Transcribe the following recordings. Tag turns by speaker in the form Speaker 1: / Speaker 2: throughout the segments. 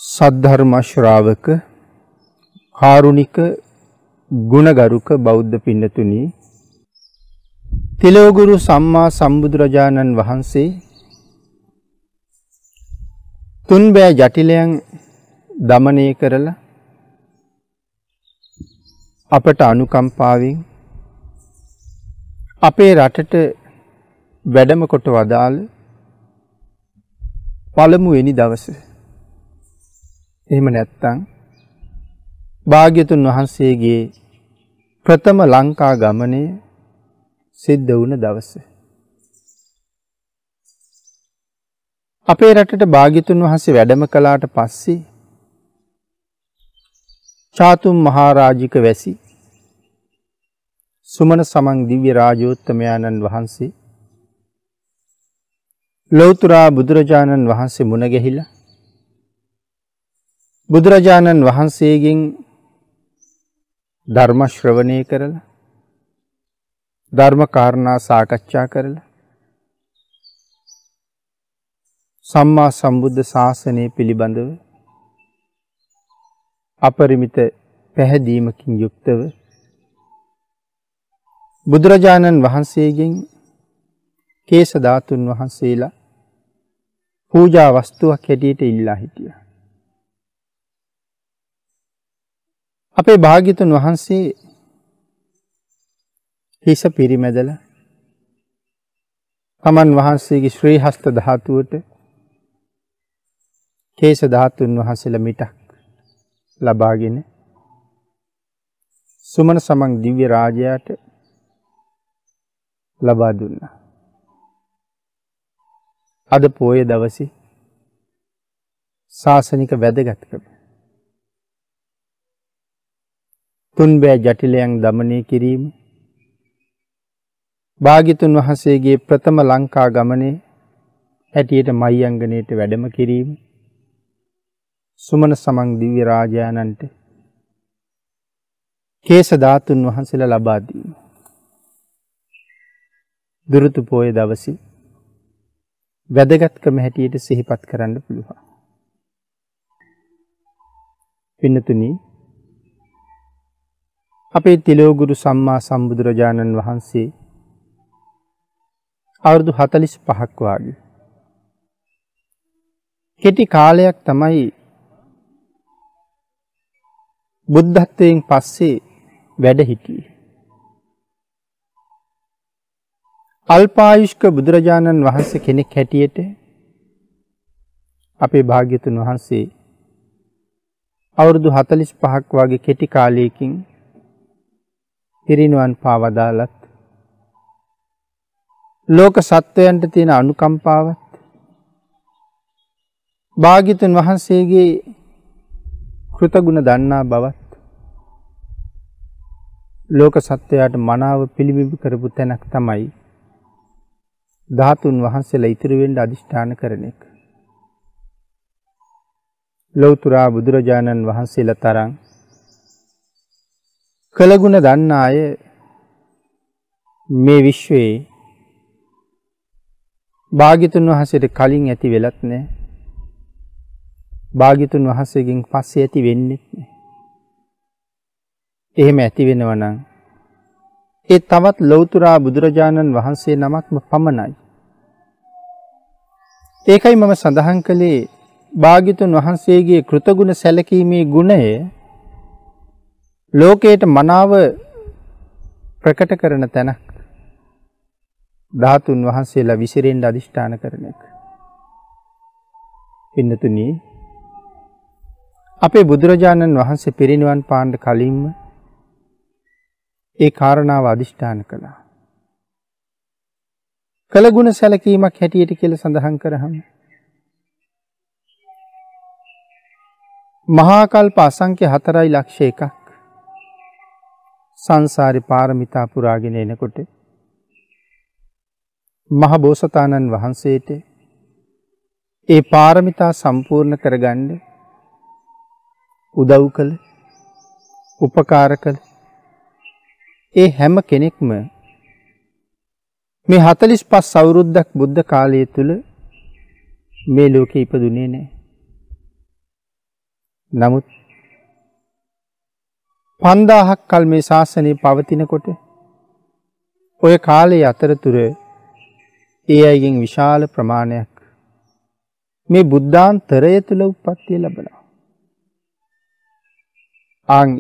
Speaker 1: සද්ධර්ම ශ්‍රාවක කාරුණික ගුණගරුක බෞද්ධ පින්නතුනි, තිලෝගුරු සම්මා සම්බුදුරජාණන් වහන්සේ තුන්බෑ ජටිලයන් දමනය කරලා අපට අනුකම්පාවෙන් අපේ රටට වැඩම කොට වදාළ පළමුවෙනි දවසේ, එහෙම නැත්නම් භාග්‍යතුන් වහන්සේගේ ප්‍රථම ලංකා ගමනය සිද්ධ වුණ දවසේ, අපේ රටට භාග්‍යතුන් වහන්සේ වැඩම කළාට පස්සේ චාතුම් මහරජික වැසි සුමන සමන් දිව්‍ය රාජෝත්තමයන්න් වහන්සේ ලෞතර බුදුරජාණන් වහන්සේ මුණ ගැහිලා බුදුරජාණන් වහන්සේගෙන් ධර්ම ශ්‍රවණය කරලා ධර්ම කාරණා සාකච්ඡා කරලා සම්මා සම්බුද්ධ ශාසනය පිළිබඳව අපරිමිත පැහැදීමකින් යුක්තව බුදුරජාණන් වහන්සේගෙන් කේශ ධාතුන් වහන්සේලා පූජා වස්තුවක් හැටියට ඉල්ලා හිටියා. අපේ භාග්‍යතුන් වහන්සේ හිස පිරිමැදලා තමන් වහන්සේගේ ශ්‍රී හස්ත ධාතුවට කේශ ධාතුන් වහන්සේලා මිටක් ලබාගෙන සුමන සමන් දිව්‍ය රාජයාට ලබා දුන්නා. අද පොය දවසේ ශාසනික වැදගත්කම තුන්බෑ ජටිලයන් දමනය කිරීම, භාග්‍යතුන් වහන්සේගේ ප්‍රථම ලංකා ගමනේ හැටියට මහියංගනයට වැඩම කිරීම, සුමන සමන් දිව්‍ය රාජානන්ට කේශ ධාතුන් වහන්සේලා ලබා දීම දුරුතු පොය දවසේ වැදගත්කම හැටියට සිහිපත් කරන්න පුළුවන්. පින්නතුනි, අපේ තිලෝගුරු සම්මා සම්බුදුරජාණන් වහන්සේ අවුරුදු 45ක් වාගේ කෙටි කාලයක් තමයි බුද්ධත්වයෙන් පස්සේ වැඩ හිටියේ. අල්පායුෂ්ක බුදුරජාණන් වහන්සේ කෙනෙක් හැටියට අපේ භාග්‍යතුන් වහන්සේ අවුරුදු 45ක් වගේ කෙටි කාලයකින් පිරිනිවන් පාවදාලත් ලෝක සත්වයන්ට තියෙන අනුකම්පාවත් භාග්‍යතුන් වහන්සේගේ කෘතගුණ දන්නා බවත් ලෝක සත්වයාට මනාව පිළිබිඹු කරපු තැනක් තමයි ධාතුන් වහන්සේලා ඉතිරි වෙන්න අදිෂ්ඨාන කරන එක. ලෞතර බුදුරජාණන් වහන්සේලා තරම් කළගුණ දන්න අය මේ විශ්වයේ භාග්‍යතුන් වහන්සේට කලින් ඇති වෙලත් නැහැ. භාග්‍යතුන් වහන්සේගෙන් පස්සේ ඇති වෙන්නේ නැහැ. එහෙම ඇති වෙනවා නම් ඒ තවත් ලෞතර බුදුරජාණන් වහන්සේ නමක්ම පමණයි. ඒකයි මම සඳහන් කළේ භාග්‍යතුන් වහන්සේගේ කෘතගුණ සැලකීමේ ගුණය ලෝකයට මනාව ප්‍රකට කරන තැනක් ධාතුන් වහන්සේලා විසිරෙන්න අදිෂ්ඨාන කරන එක. පින්නතුනි, අපේ බුදුරජාණන් වහන්සේ පිරිනිවන් පාන්න කලින්ම ඒ කාරණාව අදිෂ්ඨාන කළා. කළගුණ සැලකීමක් හැටියට කියලා සඳහන් කරාම මහා කල්ප අසංඛ්‍ය 4,01,000ක් සංසාරේ පාරමිතා පුරාගෙන එනකොට මහ බෝසතාණන් වහන්සේට ඒ පාරමිතා සම්පූර්ණ කරගන්න උදව් කළ, උපකාර කළ ඒ හැම කෙනෙක්ම මේ 45 අවුරුද්දක් බුද්ධ කාලය තුල මේ ලෝකේ ඉපදුනේ නැහැ. නමුත් 5000ක් කල් මේ ශාසනය පවතිනකොට ඔය කාලයේ අතරතුර ඒ අයගෙන් විශාල ප්‍රමාණයක් මේ බුද්ධාන්තරය තුල උප්පත්තිය ලැබෙනවා.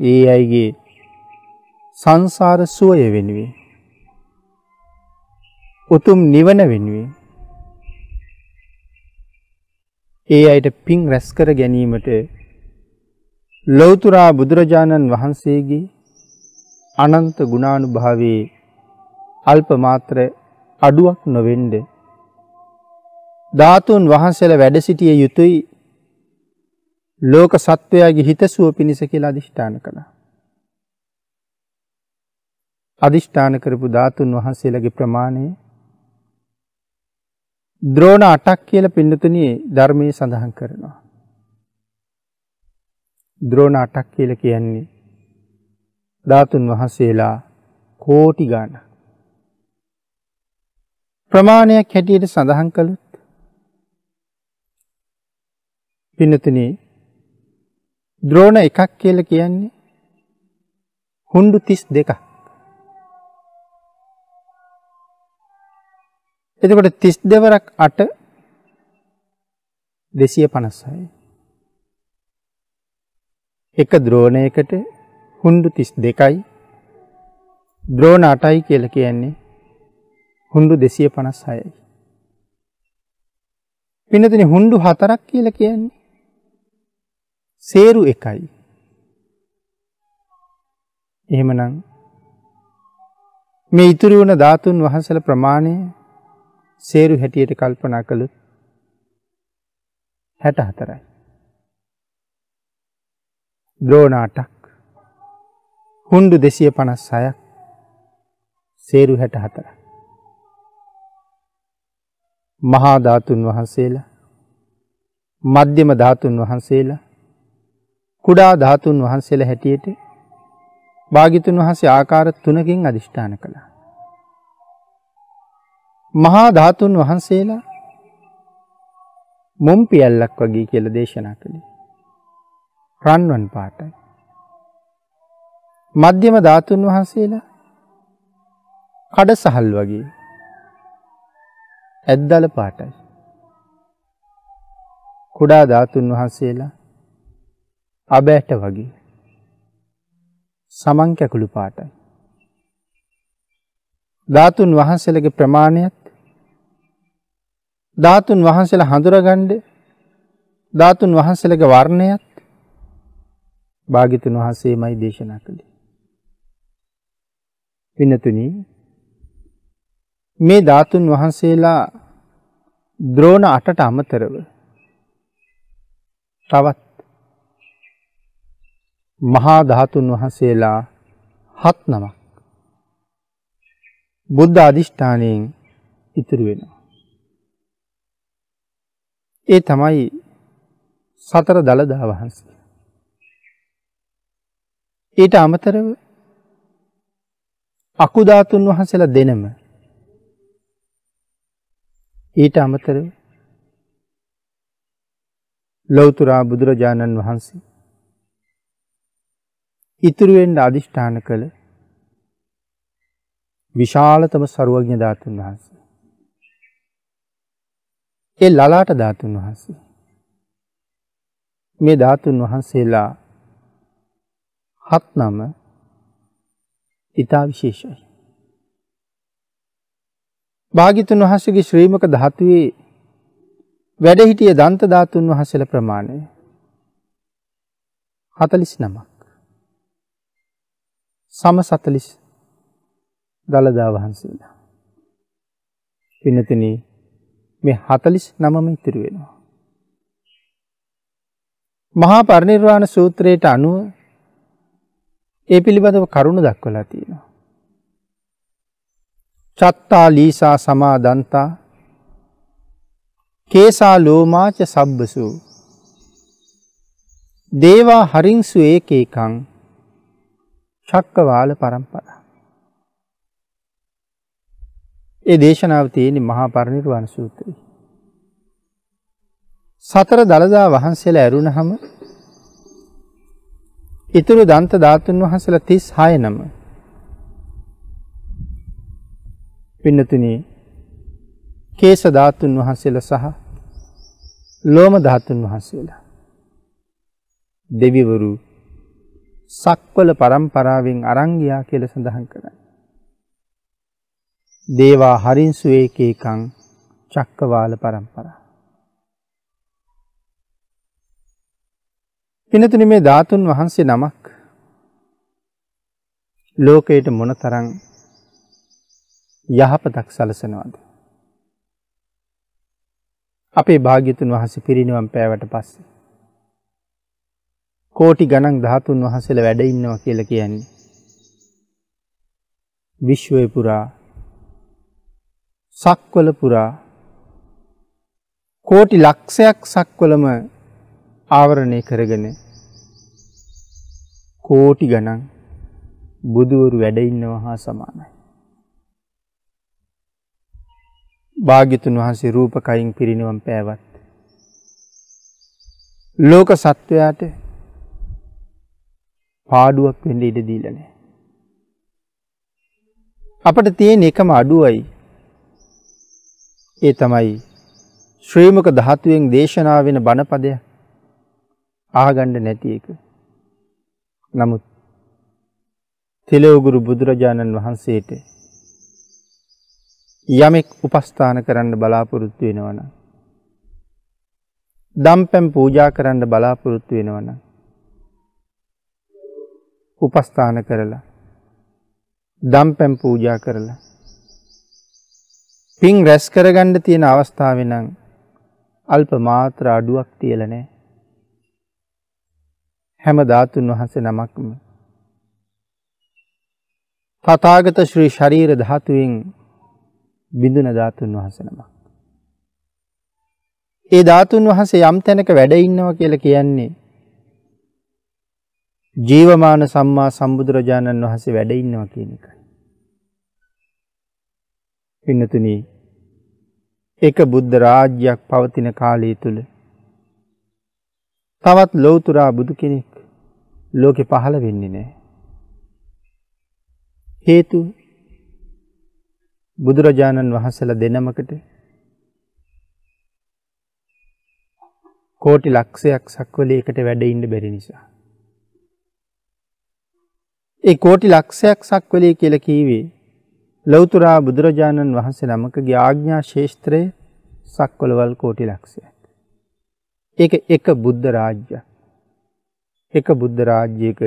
Speaker 1: ඒ අයගේ සංසාර සුවය වෙනුවෙන් උතුම් නිවන වෙනුවෙන් ඒ අයට පින් රැස් කර ගැනීමට ලෞතර බුදුරජාණන් වහන්සේගේ අනන්ත ගුණානුභාවයේ අල්ප මාත්‍ර අඩුවක් නොවෙන්න ධාතුන් වහන්සේලා වැඩ සිටිය යුතුයි ලෝක සත්වයාගේ හිතසුව පිණිස කියලා අදිෂ්ඨාන කළා. අදිෂ්ඨාන කරපු ධාතුන් වහන්සේලාගේ ප්‍රමාණය ද්‍රෝණ 8ක් කියලා පින්නතුණි ධර්මයේ සඳහන් කරනවා. ද්‍රෝණ 8ක් කියලා කියන්නේ ධාතුන් වහන්සේලා කෝටි ගණන්. ප්‍රමාණයක් හැටියට සඳහන් කළොත් පින්නතුණි ද්‍රෝණ 1ක් කියලා කියන්නේ හුඬු 32ක්. එතකොට 32 වරක් 8 256. එක ද්‍රෝණයකට හුඬු 32යි ද්‍රෝණ 8යි කියලා කියන්නේ හුඬු 256යි. පින්නතුනි හුඬු 4ක් කියලා කියන්නේ සේරු 1යි. එහෙමනම් මේ ඉතුරු වන ධාතුන් වහන්සේලා ප්‍රමාණය සේරු හැටියට කල්පනා කළොත් 64යි. ද්‍රෝණ 8ක් හුඬු 256ක් සේරු 64ක්. මහා ධාතුන් වහන්සේලා මධ්‍යම ධාතුන් වහන්සේලා කුඩා ධාතුන් වහන්සේලා හැටියට භාග්‍යතුන් වහන්සේ ආකාර 3කින් අදිෂ්ඨාන කළා. මහා ධාතුන් වහන්සේලා මොම් පියල්ලක් වගේ කියලා දේශනා කළේ. රන්වන් පාටයි. මධ්‍යම ධාතුන් වහන්සේලා කඩසහල් වගේ ඇද්දල පාටයි. කුඩා ධාතුන් වහන්සේලා අබෑට වගේ සමන් කැකුළු පාටයි. ධාතුන් වහන්සේලගේ ප්‍රමාණයත් ධාතුන් වහන්සේලා හඳුරගන්න ධාතුන් වහන්සේලගේ වර්ණයත් භාග්‍යතුන් වහන්සේමයි දේශනා කළේ. පින්නතුනි මේ ධාතුන් වහන්සේලා ද්‍රෝණ 8ට අමතරව තවත් මහා ධාතුන් වහන්සේලා 7 නමක් බුද්ධ අධිෂ්ඨානයෙන් ඉතුරු වෙනවා. ඒ තමයි සතර දළදා වහන්සේ. ඊට අමතරව අකු ධාතුන් වහන්සේලා දෙනම ඊට අමතරව ලෞතර බුදුරජාණන් වහන්සේ ඉතුරු වෙන්න අධිෂ්ඨාන කළ විශාලතම සර්වඥ ධාතුන් වහන්සේ. ඒ ලලාට ධාතුන් වහන්සේ. මේ ධාතුන් වහන්සේලා 7 නම ඉතා විශේෂයි. භාග්‍යතුන් වහන්සේගේ ශ්‍රීමක ධාතුවේ වැඩ සිටිය දන්ත ධාතුන් වහන්සේලා ප්‍රමාණය 49ක්. සම 40 දළදා වහන්සේලා. පින්නතුනි මේ 49ම ඉතිරි වෙනවා. මහා පරිනිර්වාණ සූත්‍රයට අනුව ඒ පිළිබඳව කරුණු දක්වලා තියෙනවා. චත්තා ලීසා සමාදන්තා කේසා ලෝමාච සබ්බසු දේවා හරින්සු ඒකේකං චක්කවාල පරම්පරා. ඒ දේශනාව තියෙන්නේ මහා පරිනිර්වාණ සූත්‍රයේ. සතර දළදා වහන්සේලා ඇරුණහම ඉතුරු දන්ත ධාතුන් වහන්සේලා 36 නම. පින්නතුනි කේශ ධාතුන් වහන්සේලා සහ ලෝම ධාතුන් වහන්සේලා දෙවිවරු සක්වල පරම්පරාවෙන් අරන් ගියා කියලා සඳහන් කරන්නේ. දේවා හරින්සු ඒකේකං චක්කවාල පරම්පරා. පින්නතුනි මේ ධාතුන් වහන්සේ නමක් ලෝකයට මොනතරම් යහපතක් සලසනවද? අපේ භාග්‍යතුන් වහන්සේ පිරිනිවන් පෑවට පස්සේ කෝටි ගණන් ධාතුන් වහන්සේලා වැඩ ඉන්නවා කියලා කියන්නේ විශ්වය පුරා සක්වල පුරා කෝටි ලක්ෂයක් සක්වලම ආවරණය කරගෙන කෝටි ගණන් බුදුවරු වැඩ ඉන්නවා හා සමානයි. භාග්‍යතුන් වහන්සේ රූපකයින් පිරිනිවන් පෑවත් ලෝක සත්වයාට පාඩුවක් වෙන්න ඉඩ දීලා නැහැ. අපිට තියෙන එකම අඩුවයි ඒ තමයි ශ්‍රී මුක ධාතුවෙන් දේශනා වෙන බණපදයක් ආගන්න නැති එක. නමුත් තිලෝගුරු බුදුරජාණන් වහන්සේට යමෙක් උපස්ථාන කරන්න බලාපොරොත්තු වෙනවා නම් දම්පැන් පූජා කරන්න බලාපොරොත්තු වෙනවා නම් උපස්ථාන කරලා දම්පැන් පූජා කරලා පින් රැස් කරගන්න තියෙන අවස්ථාවේ නම් අල්ප මාත්‍ර අඩුවක් තියලා නැහැ. හැම ධාතුන් වහන්සේ නමක්ම තථාගත ශ්‍රී ශරීර ධාතුවෙන් බිඳුන ධාතුන් වහන්සේ නමක්. ඒ ධාතුන් වහන්සේ යම් තැනක වැඩ ඉන්නවා කියලා කියන්නේ ජීවමාන සම්මා සම්බුදුරජාණන් වහන්සේ වැඩ ඉන්නවා කියන එකයි. පින්නතුනි එක බුද්ධ රාජ්‍යයක් පවතින කාලය තුල තවත් ලෞතුරා බුදු කෙනෙක් ලෝකෙ පහළ වෙන්නේ නැහැ. හේතුව බුදුරජාණන් වහන්සේලා දෙනමකට කෝටි ලක්ෂයක් සක්වලයකට වැඩ ඉන්න බැරි නිසා. ඒ කෝටි ලක්ෂයක් සක්වලය කියලා කීවේ ලෞතුරා බුදුරජාණන් වහන්සේ නමකගේ ආඥා ශේෂ්ත්‍රය සක්වලවල් කෝටි ලක්ෂයක්. ඒක එක බුද්ධ රාජ්‍යයක්. එක බුද්ධ රාජ්‍යයක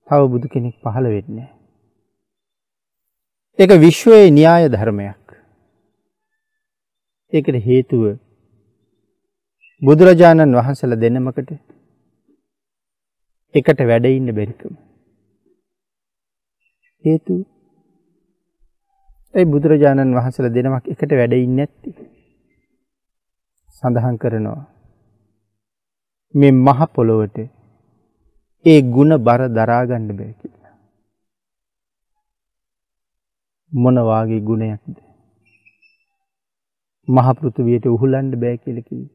Speaker 1: තව බුදු කෙනෙක් පහළ වෙන්නේ නැහැ. ඒක විශ්වයේ න්‍යාය ධර්මයක්. ඒකට හේතුව බුදුරජාණන් වහන්සේලා දෙනමකට එකට වැඩ ඉන්න බැරිකම. හේතුව ඒ බුදුරජාණන් වහන්සේලා දෙනමක් එකට වැඩ ඉන්නේ නැත්තේ. සඳහන් කරනවා මේ මහ පොළොවට ඒ ಗುಣ බර දරා ගන්න බෑ කියලා. මොන වාගේ ගුණයක්ද? මහ පෘථුවියට උහුලන්න බෑ කියලා කිව්වේ.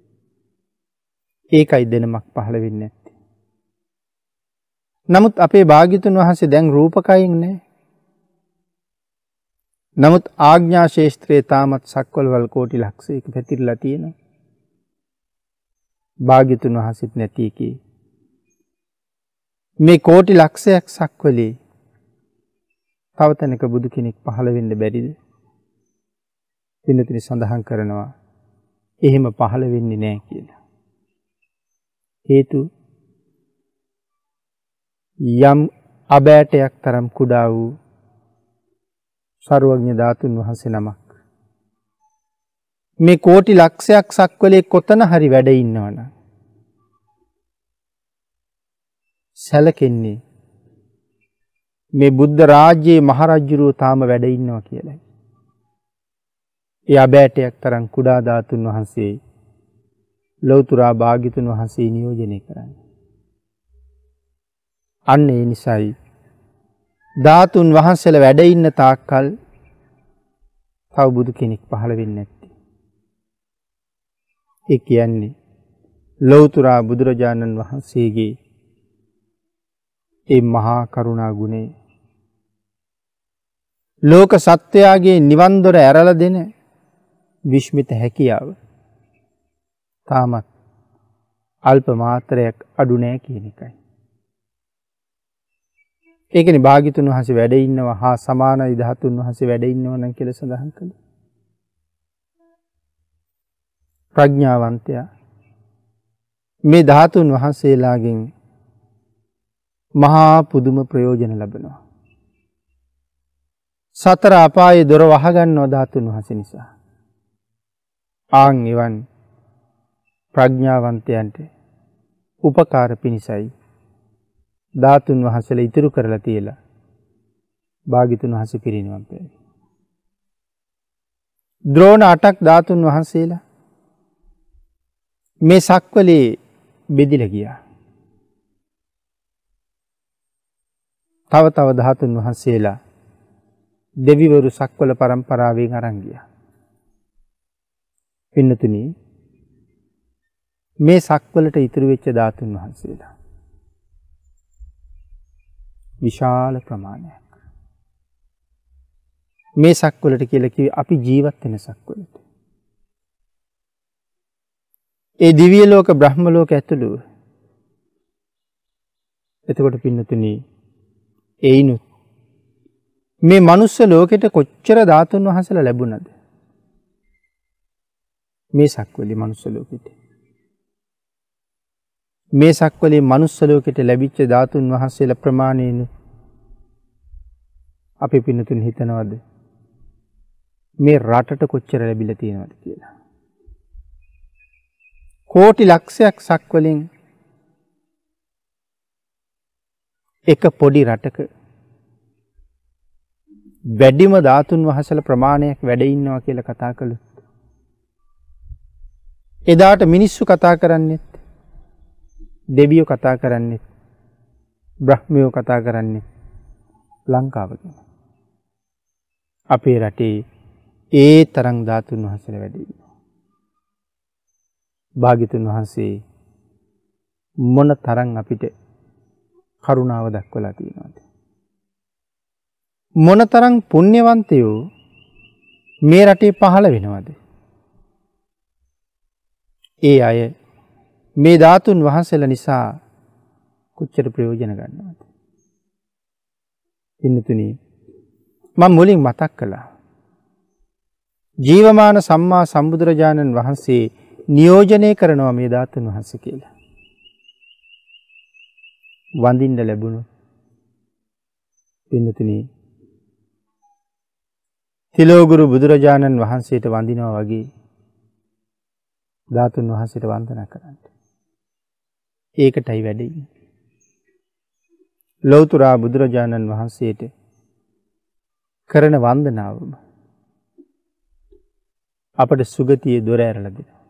Speaker 1: ඒකයි දෙනමක් පහළ වෙන්නේ නැත්තේ. නමුත් අපේ භාග්‍යතුන් වහන්සේ දැන් රූපකයින් නැහැ. නමුත් ආඥා ශේෂ්ත්‍රයේ තාමත් සක්වලවල් කෝටි ලක්ෂයක පැතිරලා තියෙනවා. භාග්‍යතුන් වහන්සේත් නැති එකේ මේ කෝටි ලක්ෂයක් සක්වලේ තව තැනක බුදු කෙනෙක් පහළ වෙන්න බැරිද? පින්නතුනි සඳහන් කරනවා එහෙම පහළ වෙන්නේ නැහැ කියලා. හේතුව යම් අබෑටයක් තරම් කුඩා වූ සර්වඥ ධාතුන් වහන්සේ නමක් මේ කෝටි ලක්ෂයක් සක්වලේ කොතන හරි වැඩ ඉන්නවනම් සැලකෙන්නේ මේ බුද්ධ රාජ්‍යයේ මහරජුරුව තාම වැඩ ඉන්නවා කියලා. ඒ අබෑටයක් තරම් කුඩා ධාතුන් වහන්සේ ලෞතුරා භාග්‍යතුන් වහන්සේ නියෝජනය කරන්නේ. අන්න ඒ නිසායි ධාතුන් වහන්සේලා වැඩ ඉන්න තාක්කල් තව බුදු කෙනෙක් පහළ වෙන්නේ නැත්තේ. ඒ කියන්නේ ලෞතුරා බුදුරජාණන් වහන්සේගේ ඒ මහා කරුණා ගුණය ලෝක සත්වයාගේ නිවන් දොර ඇරලා දෙන විශ්මිත හැකියාව තාමත් අල්ප මාත්‍රයක් අඩු නෑ කියන එකයි. ඒකනේ භාග්‍යතුන් වහන්සේ වැඩ ඉන්නවා හා සමානයි ධාතුන් වහන්සේ වැඩ ඉන්නවා නම් කියලා සඳහන් කළේ. ප්‍රඥාවන්තයා මේ ධාතුන් වහන්සේලාගෙන් මහා පුදුම ප්‍රයෝජන ලබනවා. සතර අපායේ දොර වහගන්නවා ධාතුන් වහන්සේ නිසා. ආන් එවන් ප්‍රඥාවන්තයන්ට උපකාර පිණිසයි ධාතුන් වහන්සේලා ඉතුරු කරලා තියලා භාග්‍යතුන් වහන්සේ පිරිනිවන් පෑවේ. ද්‍රෝණ 8ක් ධාතුන් වහන්සේලා මේ සක්වලේ බෙදිලා ගියා. තව තව ධාතුන් වහන්සේලා දෙවිවරු සක්වල පරම්පරාවෙන් අරන් ගියා. පින්නතුනි මේ සක්වලට ඉතුරු වෙච්ච ධාතුන් වහන්සේලා විශාල ප්‍රමාණයක්. මේ සක්වලට කියලා කිව්වේ අපි ජීවත් වෙන සක්වලට. ඒ දිව්‍ය ලෝක බ්‍රහ්ම ලෝක ඇතුළු. එතකොට පින්නතුනි ඒිනුත් මේ මනුස්ස ලෝකෙට කොච්චර ධාතුන් වහන්සේලා ලැබුණද? මේ සක්වලේ මනුස්ස ලෝකෙට. මේ සක්වලේ මනුස්ස ලෝකෙට ලැබිච්ච ධාතුන් වහන්සේලා ප්‍රමාණයෙන් අපි පින්නතුන් හිතනවද මේ රටට කොච්චර ලැබිලා තියෙනවද කියලා? කෝටි ලක්ෂයක් සක්වලින් එක පොඩි රටක වැඩිම ධාතුන් වහන්සේලා ප්‍රමාණයක් වැඩ ඉන්නවා කියලා කතා කළොත් එදාට මිනිස්සු කතා කරන්නේත් දෙවියෝ කතා කරන්නේත් බ්‍රහ්මයෝ කතා කරන්නේ ලංකාව ගැන. අපේ රටේ ඒ තරම් ධාතුන් වහන්සේලා වැඩ ඉන්නවා. භාග්‍යතුන් වහන්සේ මොන තරම් අපිට කරුණාව දක්වලා තියෙනවද? මොන තරම් පුණ්‍යවන්තයෝ මේ රටේ පහළ වෙනවද? ඒ අය මේ ධාතුන් වහන්සේලා නිසා කොච්චර ප්‍රයෝජන ගන්නවද? පින්නතුනි මම මුලින් මතක් කළා ජීවමාන සම්මා සම්බුදුරජාණන් වහන්සේ නියෝජනය කරනවා මේ ධාතුන් වහන්සේ කියලා. වඳින්න ලැබුණොත් පින්නතුනි තිලෝගුරු බුදුරජාණන් වහන්සේට වඳිනවා වගේ ධාතුන් වහන්සේට වන්දනා කරන්න. ඒකටයි වැඩේ. ලෞතර බුදුරජාණන් වහන්සේට කරන වන්දනාවම අපට සුගතියේ දොර ඇරලා දෙනවා.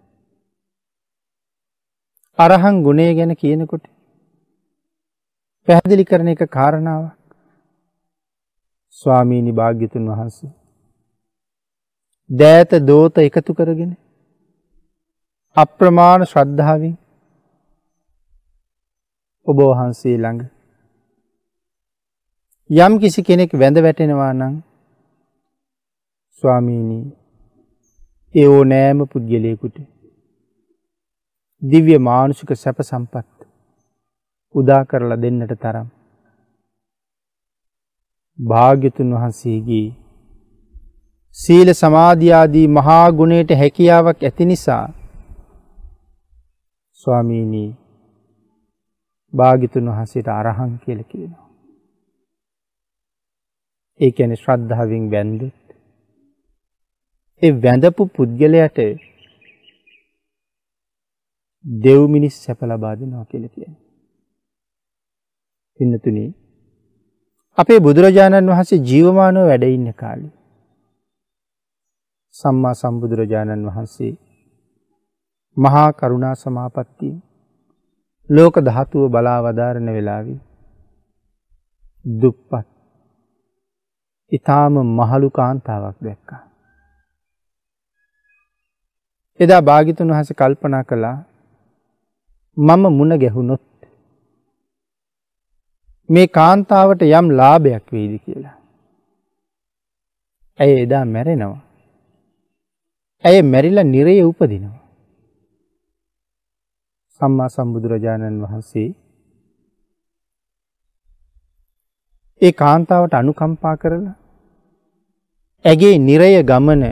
Speaker 1: අරහං ගුණය ගැන කියනකොට පැහැදිලි කරන එක කාරණාවක්. ස්වාමීනි භාග්‍යතුන් වහන්සේ දෑත දෝත එකතු කරගෙන අප්‍රමාණ ශ්‍රද්ධාවෙන් ඔබ වහන්සේ ළඟ යම් කිසි කෙනෙක් වැඳ වැටෙනවා නම් ස්වාමීනි ඒ ඕනෑම පුද්ගලයෙකුට දිව්‍ය මානුෂික සැප සම්පත් උදා කරලා දෙන්නට තරම් භාග්‍යතුන් වහන්සේගේ සීල සමාධි ආදී මහා ගුණයට හැකියාවක් ඇති නිසා ස්වාමීනි භාග්‍යතුන් වහන්සේට අරහං කියලා කියනවා. ඒ කියන්නේ ශ්‍රද්ධාවෙන් වැඳුත් ඒ වැඳපු පුද්ගලයාට දෙව් මිනිස් සැප ලබා දෙනවා කියලා කියන්නේ. පින්නතුනි අපේ බුදුරජාණන් වහන්සේ ජීවමානව වැඩ ඉන්න කාලේ සම්මා සම්බුදුරජාණන් වහන්සේ මහා කරුණා සමාපත්තිය ලෝක ධාතුව බලා වදාරන වෙලාවේ දුප්පත් ඊටාම මහලු කාන්තාවක් දැක්කා. එදා භාග්‍යතුන් වහන්සේ කල්පනා කළා මම මුණ ගැහුනොත් මේ කාන්තාවට යම් ලාභයක් වෙයිද කියලා. ඇය එදා මැරෙනවා. ඇය මැරිලා නිරයේ උපදිනවා. සම්මා සම්බුදුරජාණන් වහන්සේ ඒ කාන්තාවට අනුකම්පා කරලා ඇගේ නිරය ගමන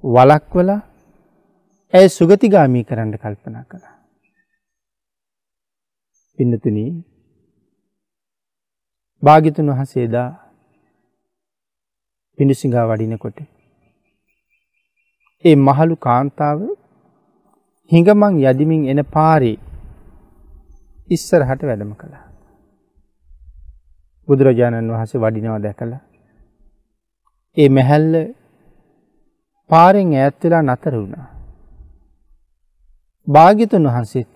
Speaker 1: වළක්වලා ඇය සුගතිගාමී කරන්න කල්පනා කළා. පින්නතුනි, භාග්‍යතුන් වහන්සේ එදා පිඬුසිඟා වඩිනකොට ඒ මහලු කාන්තාව හිඟමන් යදිමින් එන පාරේ ඉස්සරහට වැඩම කළා. බුදුරජාණන් වහන්සේ වඩිනවා දැකලා ඒ මැහැල්ල පාරෙන් ඈත් වෙලා නතර වුණා. භාග්‍යතුන් වහන්සේ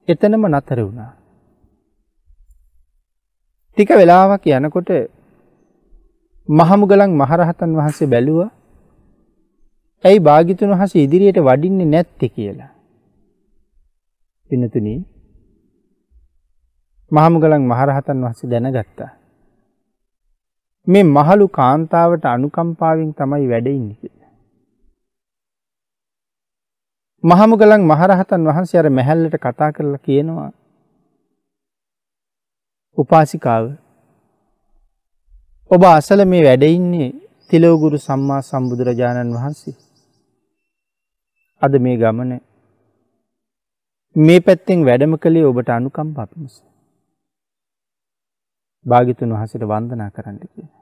Speaker 1: එතනම නතර වුණා. ටික වෙලාවක් යනකොට මහමුගලන් මහරහතන් වහන්සේ බැලුවා ඇයි භාග්‍යතුන් වහන්සේ ඉදිරියට වඩින්නේ නැත්තේ කියලා. පින්නතුනි, මහමුගලන් මහරහතන් වහන්සේ දැනගත්තා මේ මහලු කාන්තාවට අනුකම්පාවෙන් තමයි වැඩ ඉන්නේ කියලා. මහමුගලන් මහරහතන් වහන්සේ අර මැහැල්ලට කතා කරලා කියනවා, උපාසිකාව, ඔබ අසල මේ වැඩ ඉන්නේ තිලෝගුරු සම්මා සම්බුදුරජාණන් වහන්සේ. අද මේ ගමන මේ පැත්තෙන් වැඩම කළේ ඔබට අනුකම්පා පිණිස. භාග්‍යතුන් වහන්සේට වන්දනා කරන්න කියලා.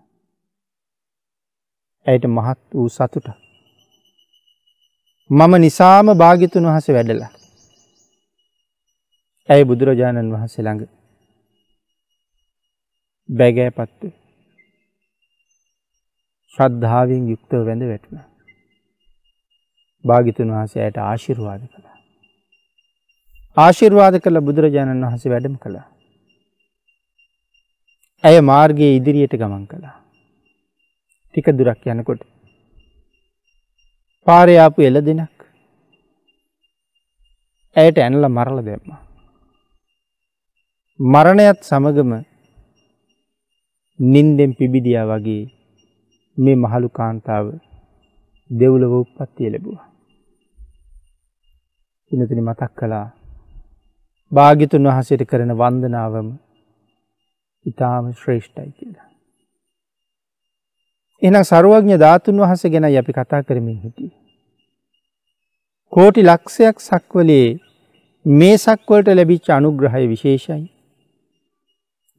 Speaker 1: ඇයට මහත් වූ සතුටක්. මම නිසාම භාග්‍යතුන් වහන්සේ වැඩලා. ඇය බුදුරජාණන් වහන්සේ ළඟ බැගෑපත් ශ්‍රද්ධාවෙන් යුක්තව වැඳ වැටුණා. භාග්‍යතුන් වහන්සේ ඇයට ආශිර්වාද කළා. ආශිර්වාද කළ බුදුරජාණන් වහන්සේ වැඩම කළා. ඇය මාර්ගයේ ඉදිරියට ගමන් කළා. ටික දුරක් යනකොට පාරේ ආපු එළදෙනක් ඇයට ඇනලා මරලා දැම්මා. මරණයත් සමගම නින්දෙන් පිබිදියා වගේ මේ මහලු කාන්තාව දෙව්ලොව උප්පත්තිය ලැබුවා. පින්නතුනි, මතක් කළා භාග්‍යතුන් වහන්සේට කරන වන්දනාවම ඉතාම ශ්‍රේෂ්ඨයි කියලා. එහෙනම් සර්වඥ ධාතුන් වහන්සේ ගැනයි අපි කතා කරමින් හිටියේ. කෝටි ලක්ෂයක් සක්වලේ මේ සක්වලට ලැබිච්ච අනුග්‍රහය විශේෂයි.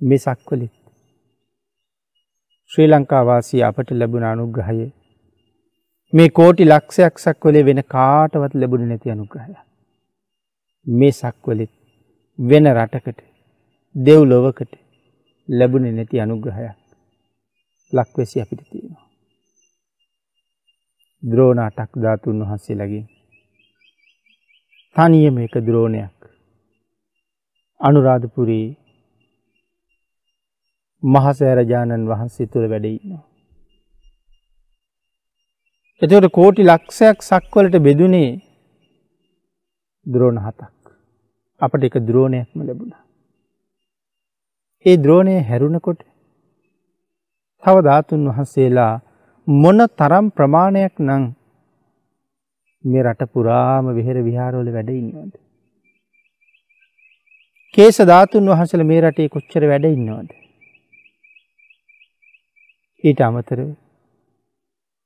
Speaker 1: මේ සක්වලේ ශ්‍රී ලංකා වාසී අපට ලැබුණ අනුග්‍රහය මේ කෝටි ලක්ෂයක් සක්වලේ වෙන කාටවත් ලැබුණේ නැති අනුග්‍රහයක්. මේ සක්වලේ වෙන රටකට, දෙව්ලොවකට ලැබුණේ නැති අනුග්‍රහයක් ලක්වැසි අපිට තියෙනවා. ද්‍රෝණ 8ක් ධාතුන් වහන්සේලාගෙන් තනියම එක ද්‍රෝණයක් අනුරාධපුරේ මහසෑරජානන් වහන්සේ තුළ වැඩ ඉන්නවා. එතකොට කෝටි ලක්ෂයක් සක්වලට බෙදුනේ ද්‍රෝණ 7ක්. අපට එක ද්‍රෝණයක්ම ලැබුණා. ඒ ද්‍රෝණය හැරුණකොට තව ධාතුන් වහන්සේලා මොන තරම් ප්‍රමාණයක් නම් මේ රට පුරාම විහෙර විහාරවල වැඩ ඉන්නවද? කේශ ධාතුන් වහන්සේලා මේ රටේ කොච්චර වැඩ ඉන්නවද? ඊට අමතරව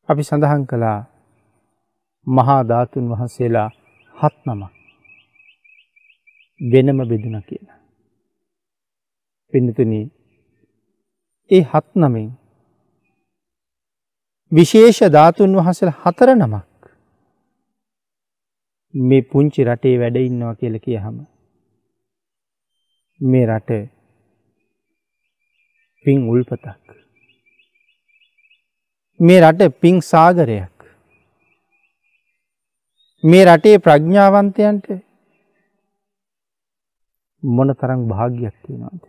Speaker 1: අපි සඳහන් කළා මහා ධාතුන් වහන්සේලා 7 නමක් වෙනම බෙදුණා කියලා. පින්නතුනි, ඒ 7 නමෙන් විශේෂ ධාතුන් වහන්සේලා 4 නමක් මේ පුංචි රටේ වැඩ ඉන්නවා කියලා කියහම මේ රට පින් උල්පතක්. මේ රට පින් සාගරයක්. මේ රටේ ප්‍රඥාවන්තයන්ට මොනතරම් භාග්‍යයක් තියෙනවද?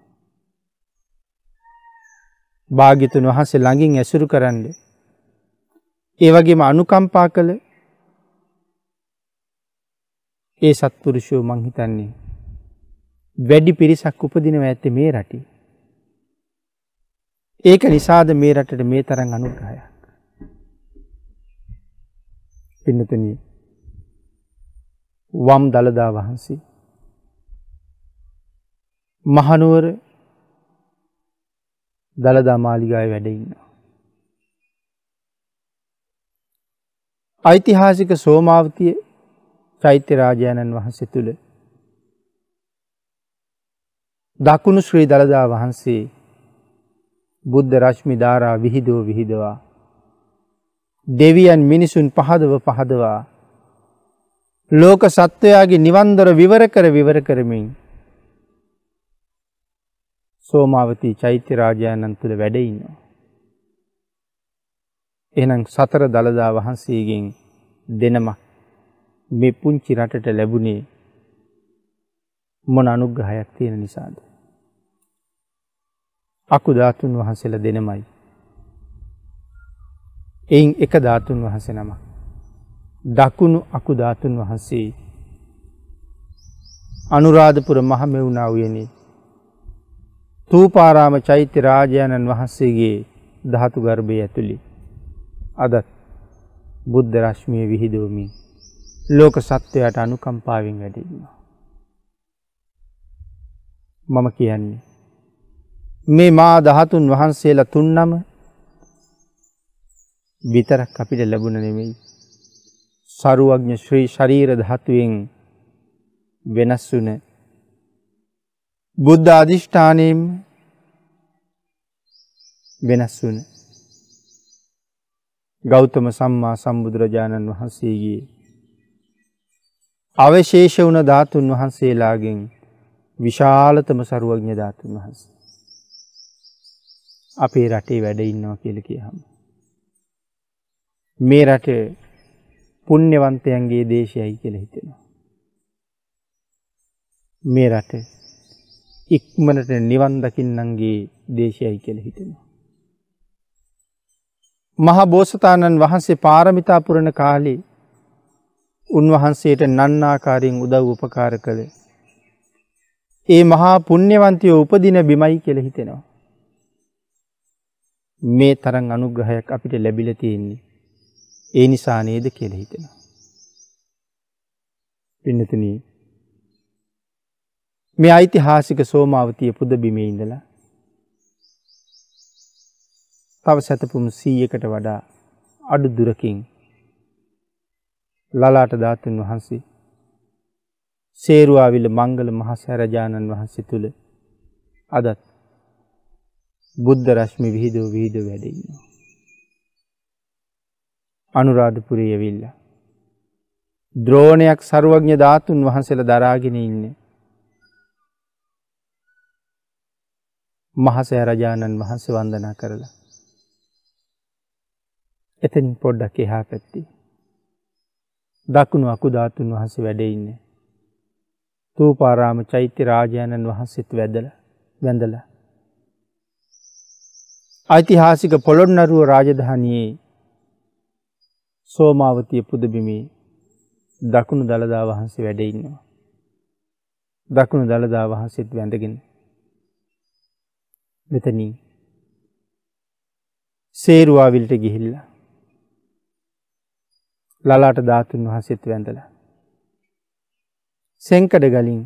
Speaker 1: භාග්‍යතුන් වහන්සේ ළඟින් ඇසුරු කරන්නේ, ඒ වගේම අනුකම්පා කළ ඒ සත්පුරුෂයෝ මං හිතන්නේ වැඩි පිරිසක් උපදිනවා ඇත්තේ මේ රටේ. ඒක නිසාද මේ රටට මේ තරම් අනුග්‍රහයක්. පින්නතුනි වම් දළදා වහන්සේ මහනුවර දළදා මාලිගාවේ වැඩ ඉන්නවා. ඓතිහාසික සෝමාවතිය චෛත්‍ය රාජානන් වහන්සේ තුල දකුණු ශ්‍රී දළදා වහන්සේ බුද්ධ රශ්මි ධාරා විහිදවා දෙවියන් මිනිසුන් පහදවා ලෝක සත්වයාගේ නිවන් දොර විවර කරමින් සෝමාවතී චෛත්‍ය රාජානන් තුල වැඩ ඉන්නවා. එහෙනම් සතර දළදා වහන්සේගෙන් දෙනමක් මේ පුංචි රටට ලැබුණේ මොන අනුග්‍රහයක් තියෙන නිසාද? අකු ධාතුන් වහන්සේලා දෙනමයි. එයින් එක ධාතුන් වහන්සේ නමක් දකුණු අකු ධාතුන් වහන්සේ අනුරාධපුර මහමෙවුනා උයනේ තූපාරාම චෛත්‍ය රාජානන් වහන්සේගේ ධාතු ගර්භය ඇතුළේ අදත් බුද්ධ රශ්මිය විහිදුවමින් ලෝක සත්වයාට අනුකම්පාවෙන් වැඩ ඉන්නවා. මම කියන්නේ මේ මා ධාතුන් වහන්සේලා තුන්නම විතරක් අපිට ලැබුණ නෙමෙයි. සරුවඥ ශ්‍රී ශරීර ධාතුවෙන් වෙනස් වුණ බුද්ධ අධිෂ්ඨානයෙන් වෙනස් වුණ ගෞතම සම්මා සම්බුදුරජාණන් වහන්සේගේ අවශේෂ වුණ ධාතුන් වහන්සේලාගෙන් විශාලතම සරුවඥ ධාතුන් වහන්සේ අපේ රටේ වැඩ ඉන්නවා කියලා කියහම මේ රට පුණ්‍යවන්තයන්ගේ දේශයයි කියලා හිතෙනවා. මේ රට ඉක්මනට නිවන් දකින්නන්ගේ දේශයයි කියලා හිතෙනවා. මහා බෝසතාණන් වහන්සේ පාරමිතා පුරන කාලේ උන්වහන්සේට නන්නාකාරයෙන් උදව් උපකාර කළ ඒ මහා පුණ්‍යවන්තයෝ උපදින බිමයි කියලා හිතෙනවා. මේ තරම් අනුග්‍රහයක් අපිට ලැබිලා තියෙන්නේ ඒ නිසා නේද කියලා හිතෙනවා. පින්නතුනි මේ ඓතිහාසික සෝමාවතිය පුදබිමේ ඉඳලා තව සතපුම් 100කට වඩා අඩු දුරකින් ලලාට ධාතුන් වහන්සේ සේරුවාවිල මංගල මහ සෑරජානන් වහන්සේ තුල අදත් බුද්ධ රශ්මි විහිදව වැඩ ඉන්නවා. අනුරාධපුරයේ ඇවිල්ලා ද්‍රෝණයක් සර්වඥ ධාතුන් වහන්සේලා දරාගෙන ඉන්නේ මහසෑ රජාණන් වහන්සේ වන්දනා කරලා එතනින් පොඩ්ඩක් එහා පැත්තේ දකුණු අකු ධාතුන් වහන්සේ වැඩ ඉන්නේ තූපාරාම චෛත්‍ය රාජානන් වහන්සේත් වැඳලා ඓතිහාසික පොළොන්නරුව රාජධානියේ සෝමාවතිය පුදබිමේ දකුණු දළදා වහන්සේ වැඩ ඉන්නවා. දකුණු දළදා වහන්සේත් වැඳගෙන මෙතනින් සේරුවාවිලට ගිහිල්ලා ලලාට ධාතුන් වහන්සේත් වැඳලා සෙන්කඩ ගලින්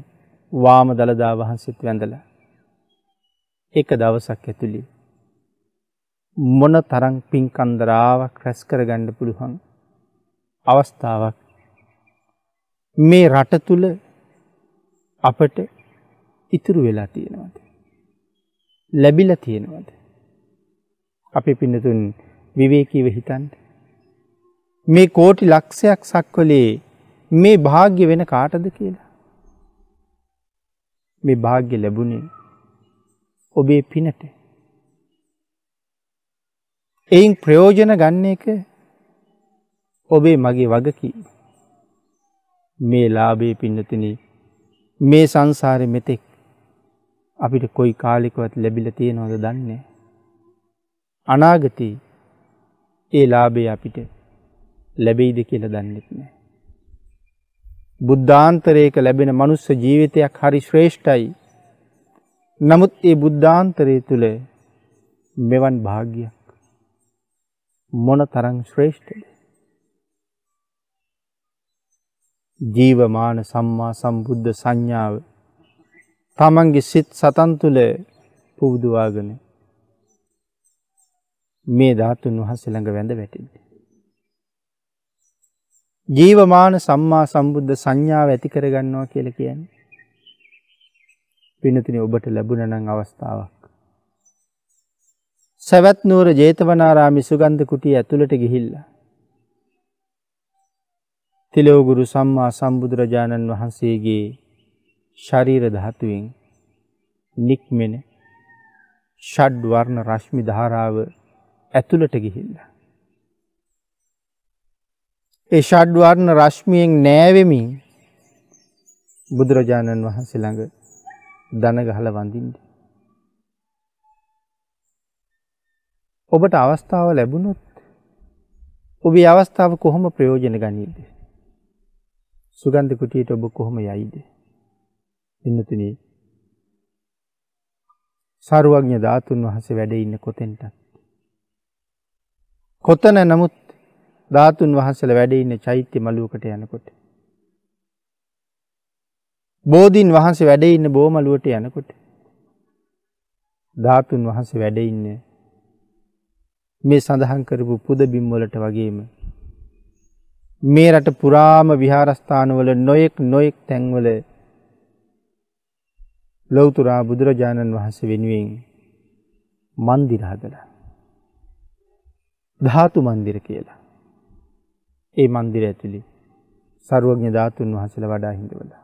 Speaker 1: වාම දළදා වහන්සේත් වැඳලා එක දවසක් ඇතුළේ මොන තරම් පින්කන්දරාවක් රැස් කරගන්න පුළුවන් අවස්ථාවක් මේ රට තුල අපට ඉතුරු වෙලා තියෙනවද? ලැබිලා තියෙනවද? අපි පින්නතුන් විවේකීව හිතන්න. මේ කෝටි ලක්ෂයක් සක්වලේ මේ වාග්ය වෙන කාටද කියලා? මේ වාග්ය ලැබුණේ ඔබේ පිනට. එයින් ප්‍රයෝජන ගන්න එක ඔබේ මගේ වගකීම. මේ ලාභේ පින්නතුනි මේ සංසාරේ මෙතෙක් අපිට කොයි කාලයකවත් ලැබිලා තියෙනවද දන්නේ අනාගතේ ඒ ලාභය අපිට ලැබෙයිද කියලා දන්නේ නැහැ. බුද්ධාන්තරයක ලැබෙන මනුස්ස ජීවිතයක් හරි ශ්‍රේෂ්ඨයි. නමුත් ඒ බුද්ධාන්තරය තුල මෙවන් භාග්‍යයක් මොන තරම් ශ්‍රේෂ්ඨද? ජීවමාන සම්මා සම්බුද්ධ සංඥාව තමන්ගේ සිත් සතන් තුල පුබුදුවාගෙන මේ ධාතුන් වහන්සේ ළඟ වැඳ වැටෙන්නේ. ජීවමාන සම්මා සම්බුද්ධ සංඥාව ඇති කරගන්නවා කියලා කියන්නේ පින්තුනි ඔබට ලැබුණා නම් අවස්ථාවක්. සවැත් නුවර ජේතවනාරාමේ සුගන්ධ කුටිය ඇතුළට ගිහිල්ලා තිලෝගුරු සම්මා සම්බුදුරජාණන් වහන්සේගේ ශරීර ධාතුවෙන් නික්මෙන ෂඩ් වර්ණ රශ්මි ධාරාව ඇතුළට ගිහිල්ලා ඒ ෂඩ් වර්ණ රශ්මියෙන් නෑවෙමින් බුදුරජාණන් වහන්සේ ළඟ දන ගහලා වඳින්න. ඔබට අවස්ථාව ලැබුණොත් ඔබ මේ අවස්ථාව කොහොම ප්‍රයෝජන ගනීද? සුගන්ධ කුටියට ඔබ කොහොම යයිද? පින්තුනි සාරවත්ඥ ධාතුන් වහන්සේ වැඩ ඉන්න කොතෙන්ට? කොතන නමුත් ධාතුන් වහන්සේලා වැඩ ඉන්න චෛත්‍ය මළුවකට යනකොට බෝධීන් වහන්සේ වැඩ ඉන්න බෝමළුවට යනකොට ධාතුන් වහන්සේ වැඩ ඉන්නේ මේ සඳහන් කරපු පුද බිම් වලට වගේම මේ රට පුරාම විහාරස්ථානවල නොයෙක් තැන්වල ලෞතර බුදුරජාණන් වහන්සේ වෙනුවෙන් මන්දිර හදලා ධාතු මන්දිර කියලා. ඒ මන්දිර ඇතුලේ සර්වඥ ධාතුන් වහන්සේලා වඩා හිඳවලා.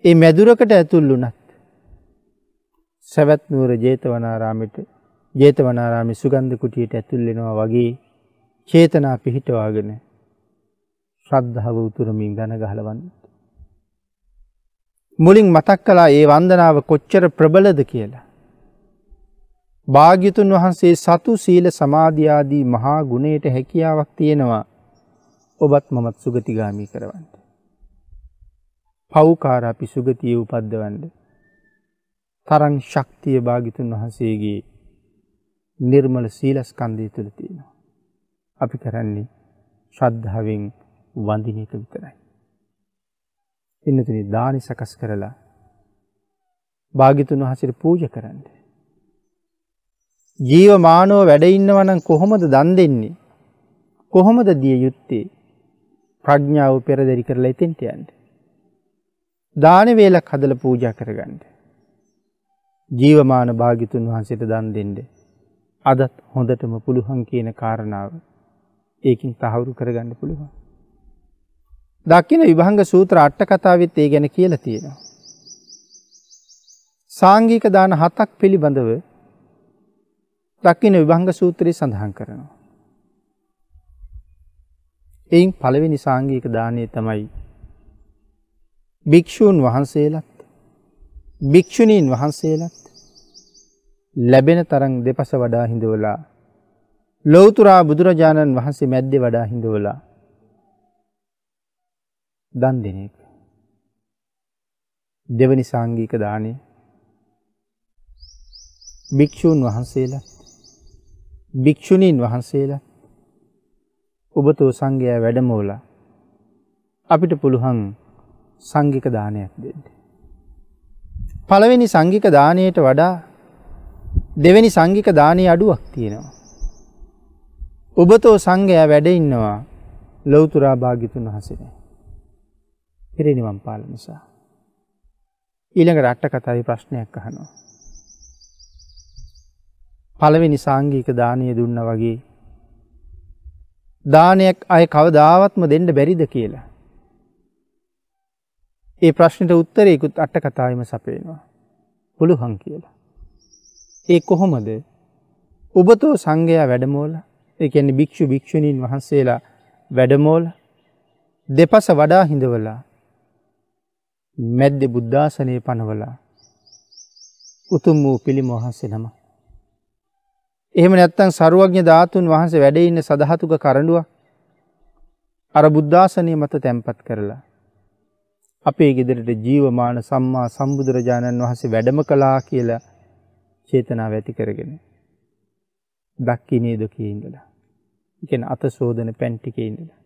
Speaker 1: ඒ මැදුරකට ඇතුල් වුණත් සවැත් නුවර ජේතවනාරාමේ සුගන්ධ කුටියට ඇතුල් වෙනවා වගේ චේතනා පිහිටවාගෙන ශ්‍රද්ධාව උතුරමින් දන ගහලා වන්දන. මුලින් මතක් කළා ඒ වන්දනාව කොච්චර ප්‍රබලද කියලා. භාග්‍යතුන් වහන්සේ සතු සීල සමාධි ආදී මහා ගුණයට හැකියාවක් තියෙනවා ඔබත් මමත් සුගතිගාමී කරවන්න. පෞකාර අපි සුගතියේ උපද්දවන්න තරම් ශක්තිය භාග්‍යතුන් වහන්සේගේ නිර්මල සීලස්කන්ධය තුළ තියෙනවා. අපි කරන්නේ ශ්‍රද්ධාවෙන් වඳින එක විතරයි. පින්තුනි දානි සකස් කරලා භාග්‍යතුන් වහන්සේට පූජා කරන්න. ජීවමානව වැඩ ඉන්නවා නම් කොහොමද දන් දෙන්නේ? කොහොමද දිය යුත්තේ? ප්‍රඥාව පෙරදරි කරලා එතෙන්ට යන්න. දාන වේලක් හදලා පූජා කරගන්න. ජීවමාන භාග්‍යතුන් වහන්සේට දන් දෙන්න අදත් හොඳටම පුළුවන් කියන කාරණාව ඒකින් තහවුරු කරගන්න පුළුවන්. දකින්න විභංග සූත්‍ර අට කතාවෙත් ඒ ගැන කියලා තියෙනවා. සාංගික දාන 7ක් පිළිබඳව දකින්න විභංග සූත්‍රයේ සඳහන් කරනවා. එයින් පළවෙනි සාංගික දානය තමයි භික්ෂූන් වහන්සේලාත් භික්ෂුණීන් වහන්සේලාත් ලැබෙන තරම් දෙපස වඩා හිඳවලා ලෞතර බුදුරජාණන් වහන්සේ මැද්දේ වඩා හිඳවලා දන් දෙන එක. දෙවනි සාංගික දානය භික්ෂූන් වහන්සේලාත් භික්ෂුණීන් වහන්සේලාත් ඔබතෝ සංඝයා වැඩමවලා අපිට පුළුවන් සංඝික දානයක් දෙන්න. පළවෙනි සංඝික දානයට වඩා දෙවෙනි සංඝික දානයේ අඩුවක් තියෙනවා. ඔබතෝ සංඝයා වැඩ ඉන්නවා ලෞතර භාග්‍යතුන් වහන්සේ. පිරිනිවන් පාල නිසා. ඊළඟ අට කතාවේ ප්‍රශ්නයක් අහනවා. පළවෙනි සාංගික දානය දුන්නා වගේ දානයක් අය කවදාවත්ම දෙන්න බැරිද කියලා. ඒ ප්‍රශ්නෙට උත්තරයකුත් අට කතාවෙම සපයනවා. පුළුවන් කියලා. ඒ කොහොමද? ඔබතෝ සංඝයා වැඩමවලා, ඒ කියන්නේ භික්ෂු භික්ෂුණීන් වහන්සේලා වැඩමවලා දෙපස වඩා හිඳවලා මැද්දේ බුද්ධාසනයේ පනවලා උතුම් වූ පිළිම වහන්සේ නම. එහෙම නැත්නම් සරුවඥ ධාතුන් වහන්සේ වැඩ ඉන්න සදහතුක කරඬුවක් අර බුද්ධාසනයේ මත තැන්පත් කරලා අපේ ගෙදරට ජීවමාන සම්මා සම්බුදුරජාණන් වහන්සේ වැඩම කළා කියලා චේතනාව ඇති කරගෙන දක්ඛිනේ දුකේ ඉඳලා. ඒ කියන්නේ අත සෝදන පැන් ටිකේ ඉඳලා.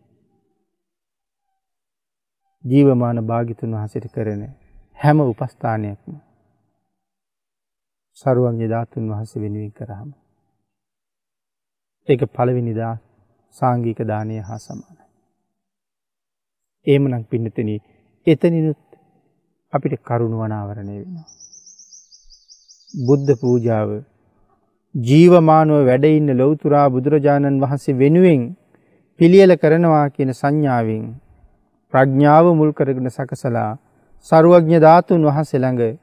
Speaker 1: ජීවමාන භාග්‍යතුන් වහන්සේට කරන හැම උපස්ථානයක්ම සරුවඥ ධාතුන් වහන්සේ වෙනුවෙන් කරාම ඒක පළවෙනි සාංගික දානය හා සමානයි. එහෙමනම් පින්නතෙනි එතනිනුත් අපිට කරුණ වනාවරණය වෙනවා. බුද්ධ පූජාව ජීවමානව වැඩ ඉන්න ලෞතුරා බුදුරජාණන් වහන්සේ වෙනුවෙන් පිළියෙල කරනවා කියන සංඥාවෙන් ප්‍රඥාව මුල් කරගෙන සකසලා සරුවඥ ධාතුන් වහන්සේ ළඟ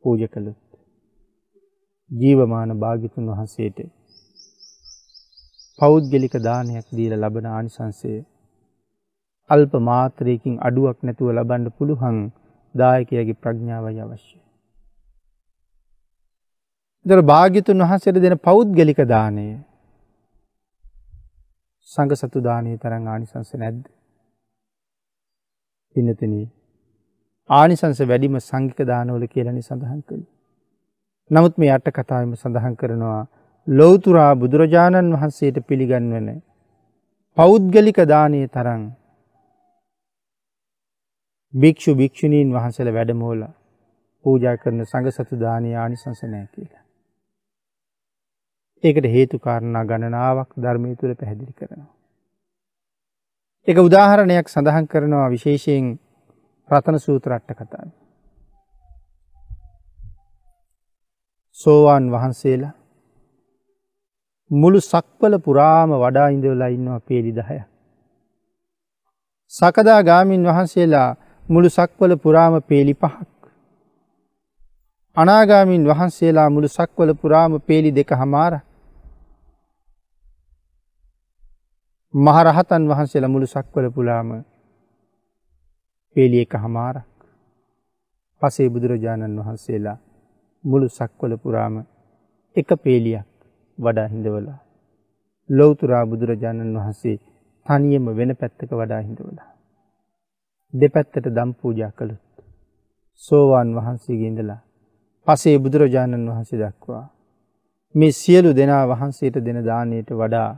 Speaker 1: පූජා කළොත් ජීවමාන භාග්‍යතුන් වහන්සේට පෞද්ගලික දානයක් දීලා ලබන ආනිසංසය අල්ප මාත්‍රයකින් අඩුවක් නැතුව ලබන්න පුළුවන් දායකයාගේ ප්‍රඥාවයි අවශ්‍යයි. ඒතර භාග්‍යතුන් වහන්සේට දෙන පෞද්ගලික දාණය සංඝ සතු දානයේ තරම් ආනිසංස නැද්ද? පින්නතනි ආනිසංස වැඩිම සංඝික දානවල කියලානේ සඳහන් කළේ. නමුත් මේ අට කතාවෙම සඳහන් කරනවා ලෞතුරා බුදුරජාණන් වහන්සේට පිළිගන්වන පෞද්ගලික දානයේ තරම් භික්ෂු භික්ෂුණීන් වහන්සේලා වැඩමවලා පූජා කරන සංඝ සතු දානයේ ආනිසංස නැහැ කියලා. ඒකට හේතු කාරණා ගණනාවක් ධර්මයේ තුල පැහැදිලි කරනවා. ඒක උදාහරණයක් සඳහන් කරනවා විශේෂයෙන් රතන සූත්‍ර අට කතාවේ. සෝවාන් වහන්සේලා මුළු සක්වල පුරාම වඩා ඉඳලා ඉන්නවා පේලි 10ක්. සකදාගාමීන් වහන්සේලා මුළු සක්වල පුරාම පේලි 5ක්. අනාගාමීන් වහන්සේලා මුළු සක්වල පුරාම පේලි 2කමාරක්. මහරහතන් වහන්සේලා මුළු සක්වල පුරාම පේලි 1කමාරක්. පසේ බුදුරජාණන් වහන්සේලා මුළු සක්වල පුරාම එක පේලියක් වඩා හිඳවලා ලෞතුරා බුදුරජාණන් වහන්සේ තනියම වෙන පැත්තක වඩා හිඳවලා දෙපැත්තට දම් පූජා කළොත් සෝවාන් වහන්සේගේ ඉඳලා පසේ බුදුරජාණන් වහන්සේ දක්වා මේ සියලු දෙනා වහන්සේට දෙන දානයට වඩා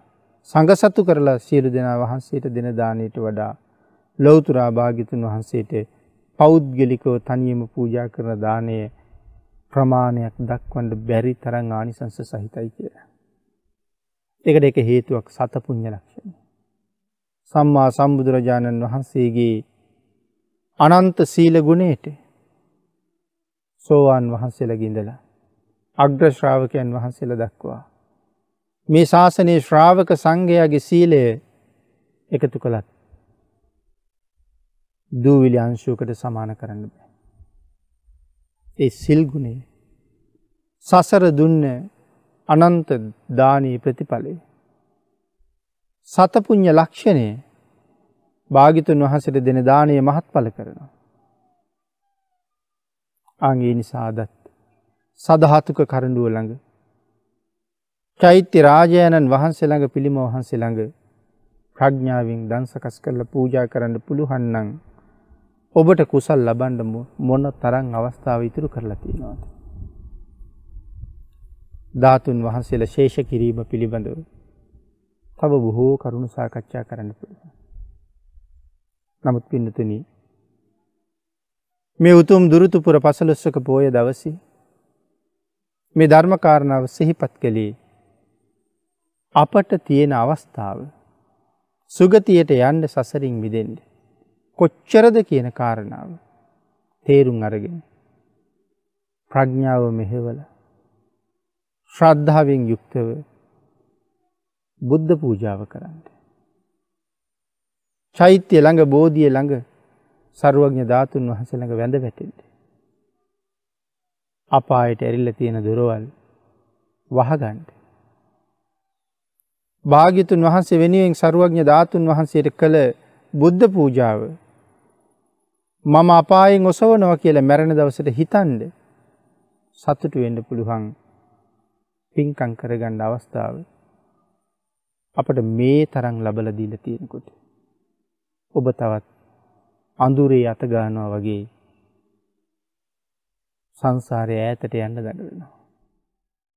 Speaker 1: සංඝ සතු කරලා සියලු දෙනා වහන්සේට දෙන දානයට වඩා ලෞතුරා භාග්‍යතුන් වහන්සේට පෞද්ගලිකව තනියම පූජා කරන දානය ප්‍රමාණයක් දක්වන්න බැරි තරම් ආනිසංස සහිතයි කියලා. ඒකට එක හේතුවක් සතපුඤ්ඤ ලක්ෂණය. සම්මා සම්බුදුරජාණන් වහන්සේගේ අනන්ත සීල ගුණයට සෝවාන් වහන්සේලාගේ ඉඳලා අග්‍ර ශ්‍රාවකයන් වහන්සේලා දක්වා මේ ශාසනයේ ශ්‍රාවක සංඝයාගේ සීලය එකතු කළත් දූවිලි අංශුවකට සමාන කරන්න බෑ. ඒ සිල් ගුණය සසර දුන්න අනන්ත දානී ප්‍රතිඵලය සතපුඤ්ඤ ලක්ෂණය භාග්‍යතුන් වහන්සේට දෙන දානය මහත්ඵල කරනවා. ආන්ගේ නිසා අදත් සදහතුක කරඬුව ළඟ චෛත්‍ය රාජයාණන් වහන්සේ ළඟ පිළිම වහන්සේ ළඟ ප්‍රඥාවෙන් දන් සකස් කරලා පූජා කරන්න පුළුවන් නම් ඔබට කුසල් ලබන්න මොන තරම් අවස්ථාව ඉතුරු කරලා තියෙනවද? ධාතුන් වහන්සේලා ශේෂ කිරීම පිළිබඳව තව බොහෝ කරුණු සාකච්ඡා කරන්න පුළුවන්. නමුත් පින්නතුනි මේ උතුම් දුරුතුපුර පසළොස්වක පෝය දවසේ මේ ධර්ම කාරණාව සිහිපත් කළේ අපට තියෙන අවස්ථාව සුගතියට යන්න සසරින් මිදෙන්න කොච්චරද කියන කාරණාව තේරුම් අරගෙන ප්‍රඥාව මෙහෙवला ශ්‍රද්ධාවෙන් යුක්තව බුද්ධ පූජාව කරන්න. චෛත්‍ය ළඟ බෝධිය ළඟ සර්වඥ ධාතුන් වහන්සේ ළඟ වැඳ වැටෙන්න. අපායට ඇරිලා තියෙන දොරවල් වහගන්න. භාග්‍යතුන් වහන්සේ වෙනුවෙන් සර්වඥ ධාතුන් වහන්සේට කළ බුද්ධ පූජාව මම අපායෙන් ඔසවනවා කියලා මැරෙන දවසට හිතන්න සතුටු වෙන්න පුළුවන් පින්කම් කරගන්න අවස්ථාව අපිට මේ තරම් ලැබලා දීලා තියෙනකොට ඔබ තවත් අඳුරේ අත ගන්නවා වගේ සංසාරයේ ඈතට යන්න දඟලනවා.